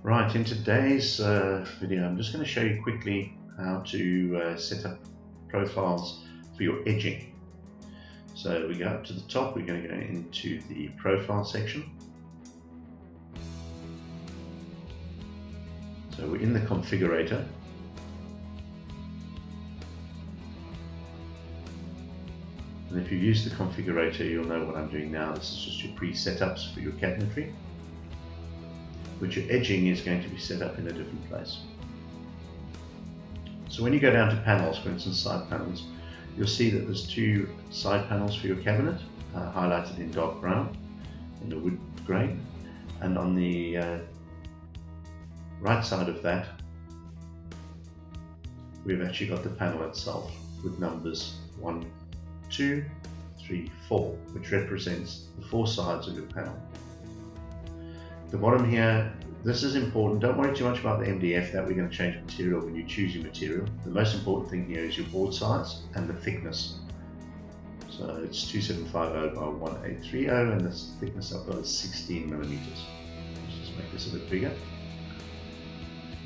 Right, in today's video I'm just going to show you quickly how to set up profiles for your edging. So we go up to the top, we're going to go into the profile section. So we're in the configurator. And if you use the configurator, you'll know what I'm doing now. This is just your pre-setups for your cabinetry, but your edging is going to be set up in a different place. So when you go down to panels, for instance side panels, you'll see that there's two side panels for your cabinet, highlighted in dark brown, in the wood grain, and on the right side of that we've actually got the panel itself with numbers 1, 2, 3, 4, which represents the 4 sides of your panel. The bottom here, this is important. Don't worry too much about the MDF, that we're going to change material when you choose your material. The most important thing here is your board size and the thickness. So it's 2750 by 1830, and the thickness I've got is 16 millimeters. Let's just make this a bit bigger.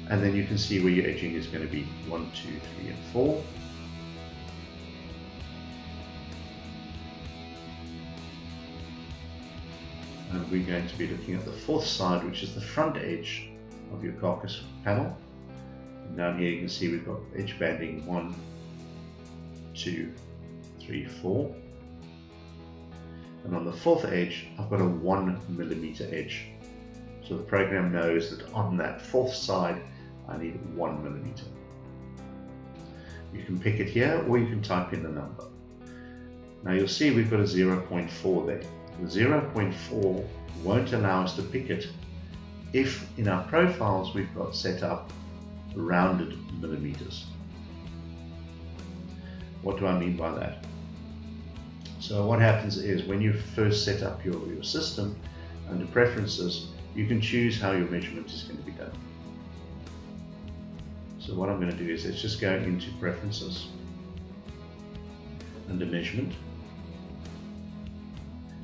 And then you can see where your edging is going to be 1, 2, 3, and 4. And we're going to be looking at the 4th side, which is the front edge of your carcass panel. And down here you can see we've got edge banding 1, 2, 3, 4. And on the 4th edge, I've got a 1 millimeter edge. So the program knows that on that 4th side, I need 1 millimeter. You can pick it here, or you can type in the number. Now you'll see we've got a 0.4 there. The 0.4 won't allow us to pick it if in our profiles we've got set up rounded millimeters. What do I mean by that? So what happens is when you first set up your system, under preferences, you can choose how your measurement is going to be done. So what I'm going to do is let's just go into preferences, under measurement,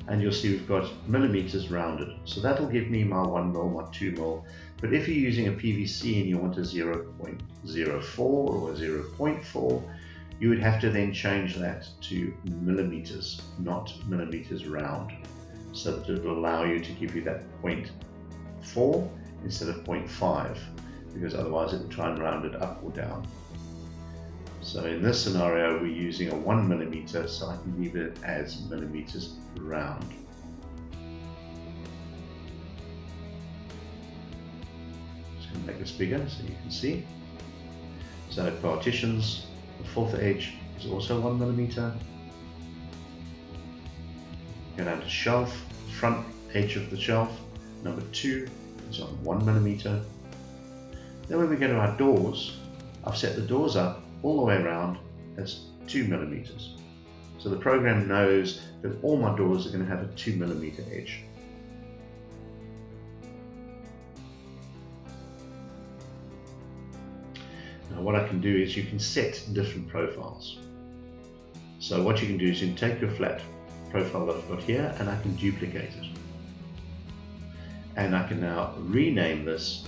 and you'll see we've got millimeters rounded. So that'll give me my 1 mil, my 2 mil. But if you're using a PVC and you want a 0.04 or a 0.4, you would have to then change that to millimeters, not millimeters round, so that it will allow you to give you that 0.4 instead of 0.5, because otherwise it will try and round it up or down. So in this scenario, we're using a 1 millimeter, so I can leave it as millimeters round. Just going to make this bigger so you can see. So partitions, the 4th edge is also 1 millimeter. Go down to shelf, front edge of the shelf, number 2 is on 1 millimeter. Then when we go to our doors, I've set the doors up all the way around as 2 millimeters. So the program knows that all my doors are going to have a 2 millimeter edge. Now what I can do is you can set different profiles. So what you can do is you can take your flat profile that I've got here and I can duplicate it. And I can now rename this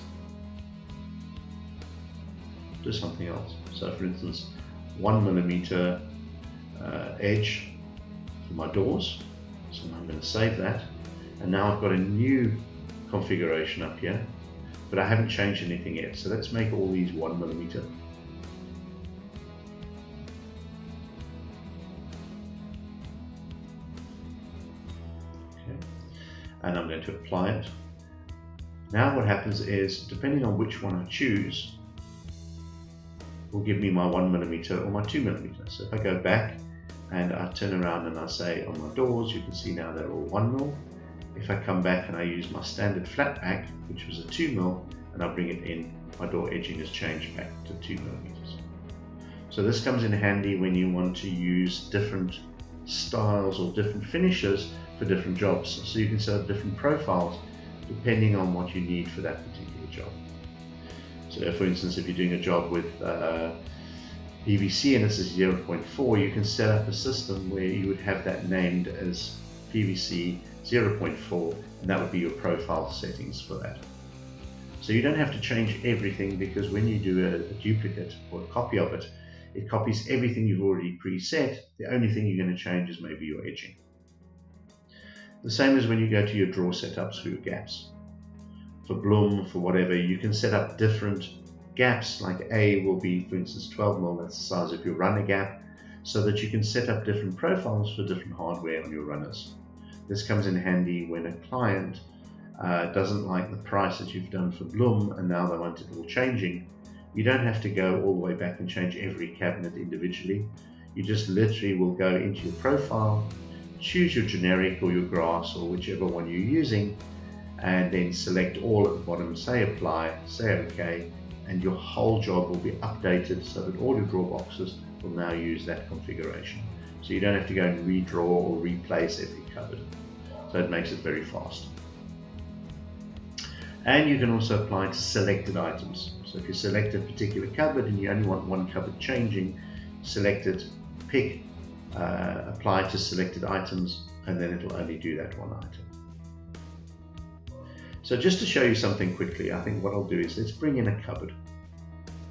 to something else. So for instance, 1 millimeter edge for my doors. So I'm going to save that. And now I've got a new configuration up here, but I haven't changed anything yet. So let's make all these 1 millimeter. Okay. And I'm going to apply it. Now what happens is, depending on which one I choose, will give me my 1 millimeter or my 2 millimeter. So if I go back and I turn around and I say on my doors, you can see now they're all 1 mil. If I come back and I use my standard flat pack, which was a 2 mil, and I bring it in, my door edging has changed back to 2 millimeters. So this comes in handy when you want to use different styles or different finishes for different jobs. So you can set up different profiles depending on what you need for that particular job. So for instance, if you're doing a job with PVC and this is 0.4, you can set up a system where you would have that named as PVC 0.4, and that would be your profile settings for that. So you don't have to change everything, because when you do a duplicate or a copy of it, it copies everything you've already preset. The only thing you're going to change is maybe your edging. The same as when you go to your draw setups for your gaps. For Bloom, for whatever, you can set up different gaps, like A will be, for instance, 12mm, that's the size of your runner gap, so that you can set up different profiles for different hardware on your runners. This comes in handy when a client doesn't like the price that you've done for Bloom and now they want it all changing. You don't have to go all the way back and change every cabinet individually. You just literally will go into your profile, choose your generic or your grass or whichever one you're using, and then select all at the bottom, say apply, say OK, and your whole job will be updated so that all your draw boxes will now use that configuration. So you don't have to go and redraw or replace every cupboard. So it makes it very fast. And you can also apply to selected items. So if you select a particular cupboard and you only want one cupboard changing, select it, pick, apply to selected items, and then it'll only do that one item. So just to show you something quickly, I think what I'll do is let's bring in a cupboard.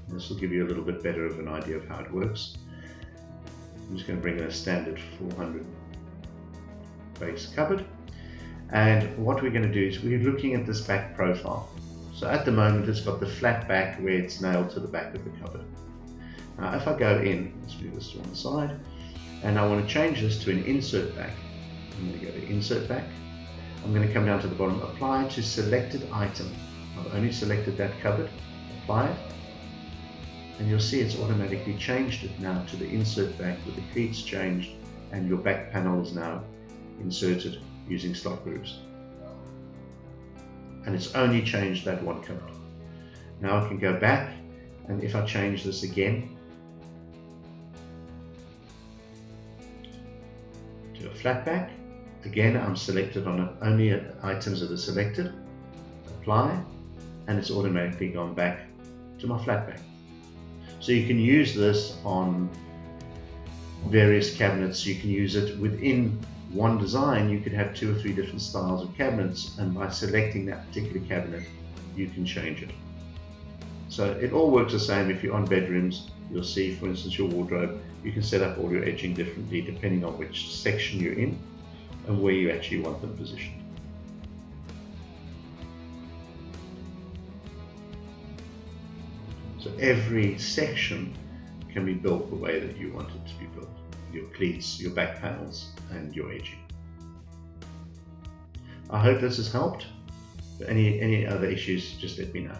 This will give you a little bit better of an idea of how it works. I'm just going to bring in a standard 400 base cupboard. And what we're going to do is we're looking at this back profile. So at the moment it's got the flat back where it's nailed to the back of the cupboard. Now if I go in, let's move this to one side, and I want to change this to an insert back. I'm going to go to insert back. I'm going to come down to the bottom, apply to selected item. I've only selected that cupboard, apply it, and you'll see it's automatically changed it now to the insert back with the cleats changed, and your back panel is now inserted using slot grooves. And it's only changed that one cupboard. Now I can go back, and if I change this again to a flat back, again I'm selected on only items that are selected, apply, and it's automatically gone back to my flat back. So you can use this on various cabinets. You can use it within one design. You could have 2 or 3 different styles of cabinets, and by selecting that particular cabinet you can change it. So it all works the same. If you're on bedrooms, you'll see, for instance, your wardrobe, you can set up all your edging differently depending on which section you're in and where you actually want them positioned. So every section can be built the way that you want it to be built. Your cleats, your back panels, and your edging. I hope this has helped. For any other issues, just let me know.